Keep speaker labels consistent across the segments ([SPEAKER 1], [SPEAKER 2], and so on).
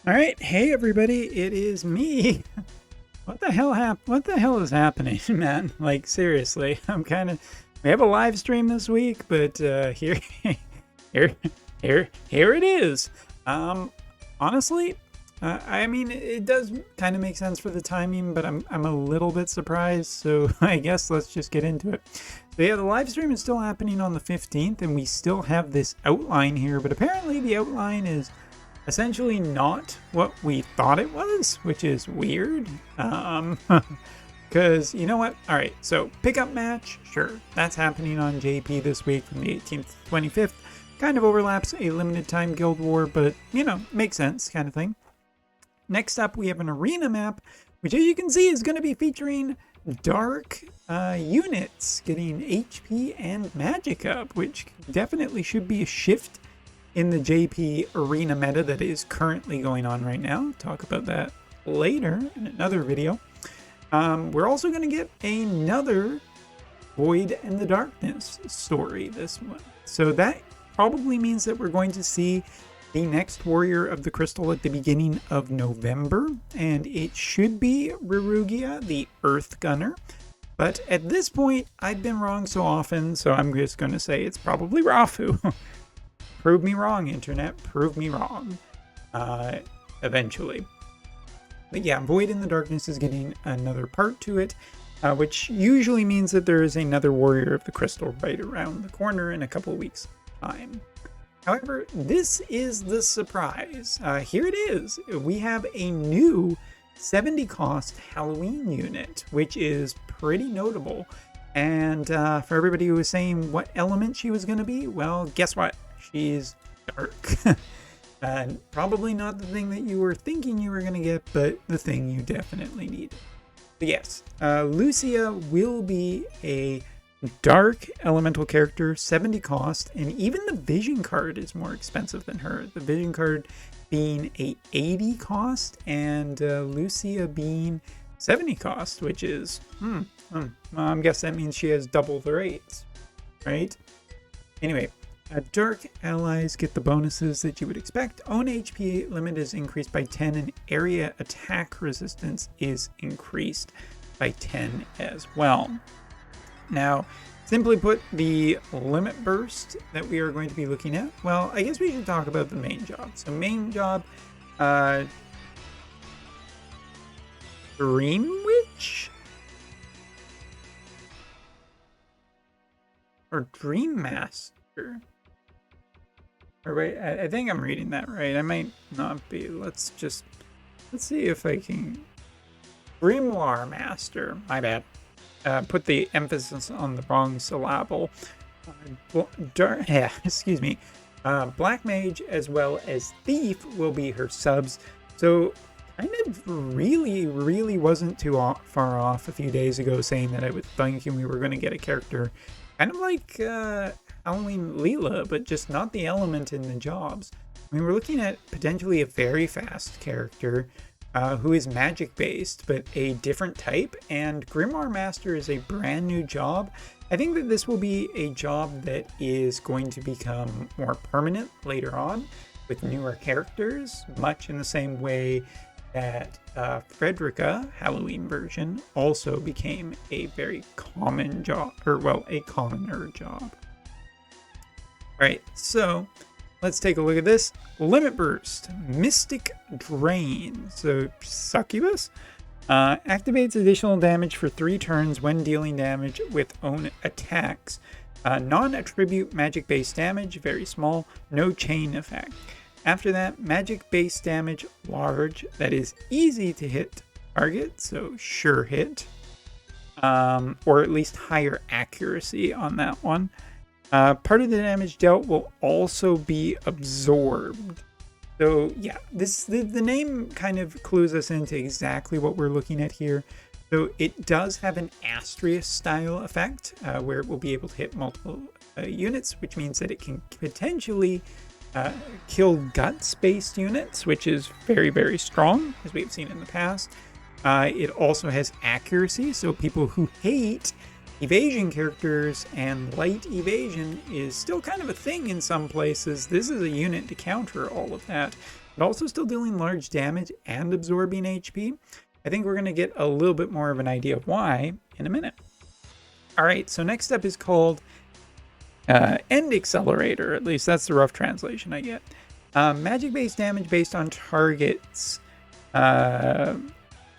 [SPEAKER 1] All right, hey everybody, it is me. What the hell is happening, man? Like seriously, we have a live stream this week, but here here here it is. Honestly, I mean it does kind of make sense for the timing, but I'm a little bit surprised, so I guess let's just get into it. So yeah, the live stream is still happening on the 15th and we still have this outline here, but apparently the outline is essentially not what we thought it was, which is weird. Because you know what? All right, so pickup match, sure, that's happening on JP this week from the 18th to 25th. Kind of overlaps a limited time guild war, but you know, makes sense, kind of thing. Next up, we have an arena map, which as you can see is going to be featuring dark units getting HP and magic up, which definitely should be a shift in the JP arena meta that is currently going on right now. Talk about that later in another video. We're also going to get another Void and the Darkness story this month. So that probably means that we're going to see the next Warrior of the Crystal at the beginning of November. And it should be Rurugia, the Earth Gunner. But at this point, I've been wrong so often, so I'm just going to say it's probably Rafu. Prove me wrong, internet. Prove me wrong. Eventually. But yeah, Void in the Darkness is getting another part to it, which usually means that there is another Warrior of the Crystal right around the corner in a couple of weeks' time. However, this is the surprise. Here it is. We have a new 70 cost Halloween unit, which is pretty notable. And for everybody who was saying what element she was going to be, well, guess what? She's dark. And probably not the thing that you were thinking you were going to get, but the thing you definitely need. But yes, Lucia will be a dark elemental character, 70 cost, and even the vision card is more expensive than her. The vision card being a 80 cost and Lucia being 70 cost, which is, I guess that means she has double the rates, right? Anyway. Dark allies get the bonuses that you would expect. Own HP limit is increased by 10 and area attack resistance is increased by 10 as well. Now, simply put, the limit burst that we are going to be looking at, well, I guess we should talk about the main job. So main job, Dream Witch? Or Dream Master? Or wait, I think I'm reading that right. I might not be. Let's see if I can. Grimoire Master. My bad. Put the emphasis on the wrong syllable. Excuse me. Black Mage as well as Thief will be her subs. So kind of really wasn't too far off a few days ago saying that I was thinking we were going to get a character kind of like Halloween Leela, but just not the element in the jobs. I mean, we're looking at potentially a very fast character who is magic based, but a different type, and Grimoire Master is a brand new job. I think that this will be a job that is going to become more permanent later on with newer characters, much in the same way that Frederica, Halloween version, also became a very common job, or well, a commoner job. Alright, so let's take a look at this. Limit Burst, Mystic Drain. So Succubus activates additional damage for 3 turns when dealing damage with own attacks. Non-attribute magic-based damage, very small, no chain effect. After that, magic-based damage, large, that is easy to hit target, so sure hit. Or at least higher accuracy on that one. Part of the damage dealt will also be absorbed. So yeah, the name kind of clues us into exactly what we're looking at here. So it does have an Astrius style effect where it will be able to hit multiple units, which means that it can potentially kill guts-based units, which is very strong, as we've seen in the past. It also has accuracy, so people who hate evasion characters, and light evasion is still kind of a thing in some places. This is a unit to counter all of that, but also still dealing large damage and absorbing HP. I think we're going to get a little bit more of an idea of why in a minute. All right, so next up is called End Accelerator. At least that's the rough translation I get. Magic-based damage based on targets, or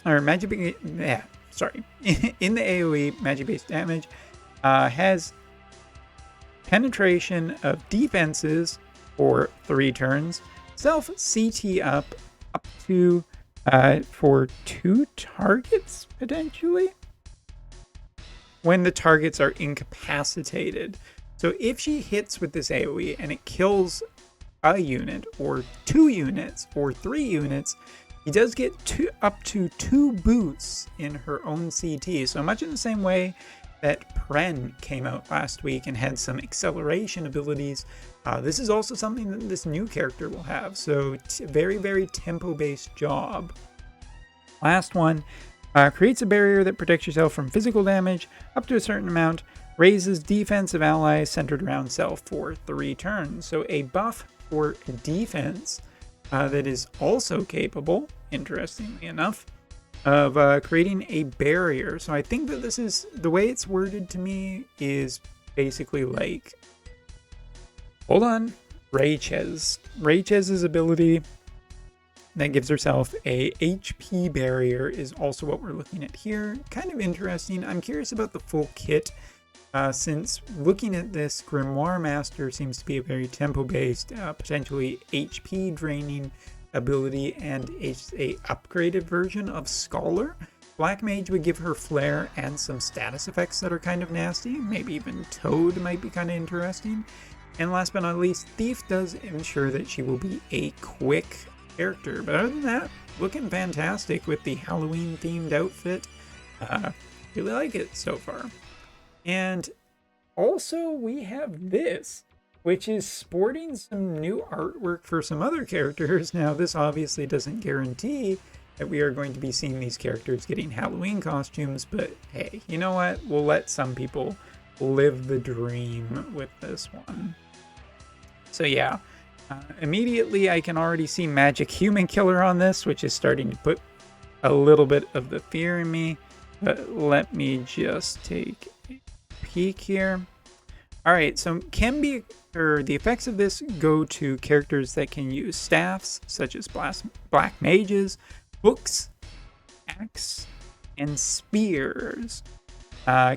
[SPEAKER 1] magic. Yeah, sorry. In the AoE, magic-based damage has penetration of defenses for 3 turns. Self CT up to for 2 targets potentially when the targets are incapacitated. So if she hits with this AoE and it kills a unit or 2 units or 3 units, he does get up to 2 boosts in her own CT. So much in the same way that Pren came out last week and had some acceleration abilities, this is also something that this new character will have. So very, very tempo-based job. Last one, creates a barrier that protects yourself from physical damage up to a certain amount, raises defense of allies centered around self for 3 turns. So a buff for defense that is also capable, interestingly enough, of creating a barrier. So I think that this is, the way it's worded to me is basically like, hold on, Rachez's ability that gives herself a HP barrier is also what we're looking at here. Kind of interesting. I'm curious about the full kit, since looking at this, Grimoire Master seems to be a very tempo-based, potentially HP draining ability, and a upgraded version of Scholar. Black Mage would give her flair and some status effects that are kind of nasty. Maybe even Toad might be kind of interesting. And last but not least, Thief does ensure that she will be a quick character. But other than that, looking fantastic with the Halloween themed outfit. Really like it so far. And also we have this, which is sporting some new artwork for some other characters. Now, this obviously doesn't guarantee that we are going to be seeing these characters getting Halloween costumes, but hey, you know what? We'll let some people live the dream with this one. So yeah, immediately I can already see Magic Human Killer on this, which is starting to put a little bit of the fear in me. But let me just take a peek here. All right, so the effects of this go to characters that can use staffs, such as black mages, books, axe, and spears.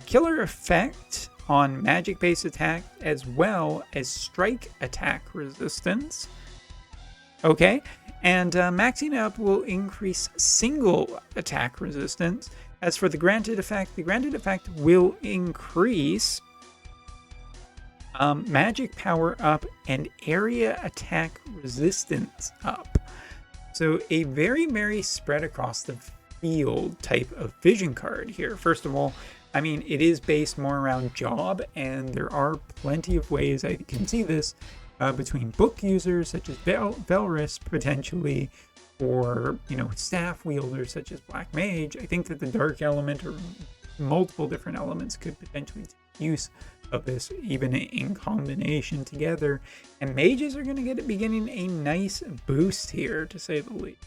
[SPEAKER 1] Killer effect on magic-based attack as well as strike attack resistance. Okay, and maxing up will increase single attack resistance. As for the granted effect will increase magic power up and area attack resistance up. So a very, very spread across the field type of vision card here. First of all, I mean, it is based more around job, and there are plenty of ways I can see this between book users such as Velris potentially, or, you know, staff wielders such as Black Mage. I think that the dark element or multiple different elements could potentially take use of this, even in combination together. And mages are going to be getting a nice boost here, to say the least.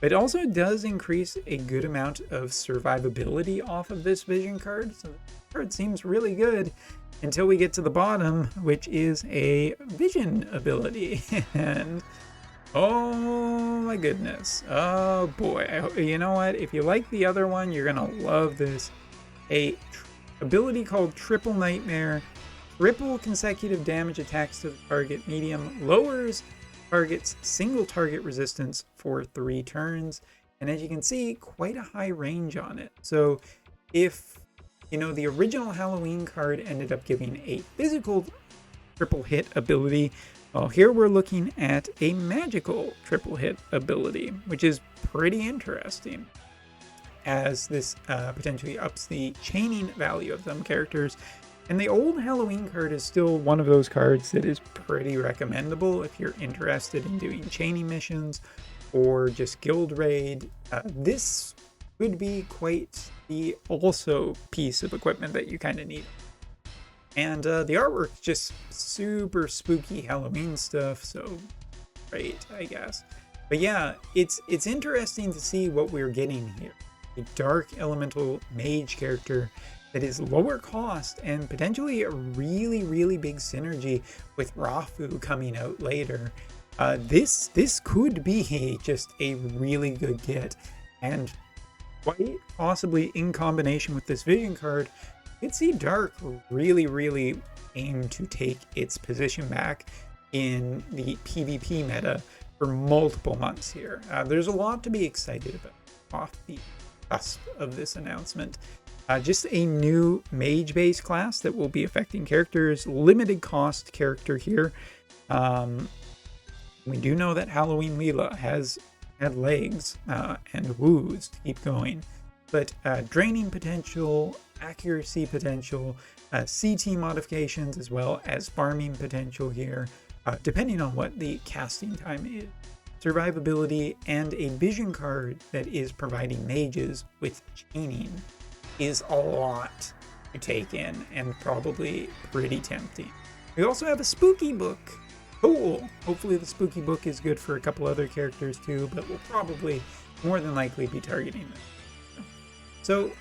[SPEAKER 1] But it also does increase a good amount of survivability off of this vision card. So the card seems really good until we get to the bottom, which is a vision ability. And oh my goodness. Oh boy. You know what? If you like the other one, you're going to love this. A ability called Triple Nightmare. Triple consecutive damage attacks to the target medium. Lowers target's single target resistance for 3 turns. And as you can see, quite a high range on it. So if, you know, the original Halloween card ended up giving a physical triple hit ability, well, here we're looking at a magical triple hit ability, which is pretty interesting, as this potentially ups the chaining value of some characters. And the old Halloween card is still one of those cards that is pretty recommendable if you're interested in doing chaining missions or just guild raid. This could be quite the also piece of equipment that you kind of need. And the artwork is just super spooky Halloween stuff, so great, I guess. But yeah, it's interesting to see what we're getting here. A dark elemental mage character that is lower cost and potentially a really, really big synergy with Rafu coming out later. This could be just a really good get, and quite possibly in combination with this vision card, you can see Dark really aim to take its position back in the PvP meta for multiple months here. There's a lot to be excited about off the cusp of this announcement. Just a new mage-based class that will be affecting characters, limited cost character here. We do know that Halloween Leela has had legs and woos to keep going, but draining potential, accuracy potential, CT modifications, as well as farming potential here, depending on what the casting time is. Survivability and a vision card that is providing mages with chaining is a lot to take in and probably pretty tempting. We also have a spooky book. Cool. Hopefully the spooky book is good for a couple other characters too, but we'll probably more than likely be targeting them. So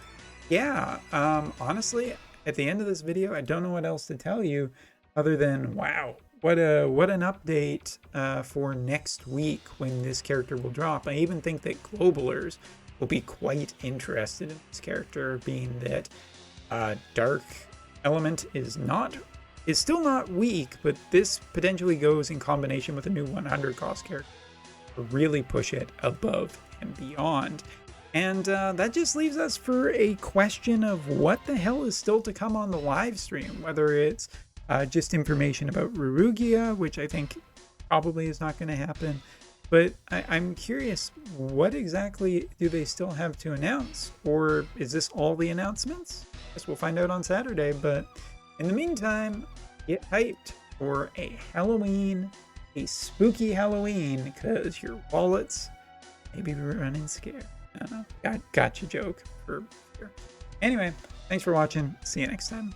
[SPEAKER 1] yeah, honestly, at the end of this video, I don't know what else to tell you other than, wow, what an update for next week when this character will drop. I even think that globalers will be quite interested in this character, being that Dark Element is still not weak, but this potentially goes in combination with a new 100 cost character to really push it above and beyond. And that just leaves us for a question of what the hell is still to come on the live stream, whether it's just information about Rurugia, which I think probably is not going to happen. But I'm curious, what exactly do they still have to announce? Or is this all the announcements? I guess we'll find out on Saturday. But in the meantime, get hyped for a Halloween, a spooky Halloween, because your wallets may be running scared. Gotcha joke for sure. Anyway, thanks for watching. See you next time.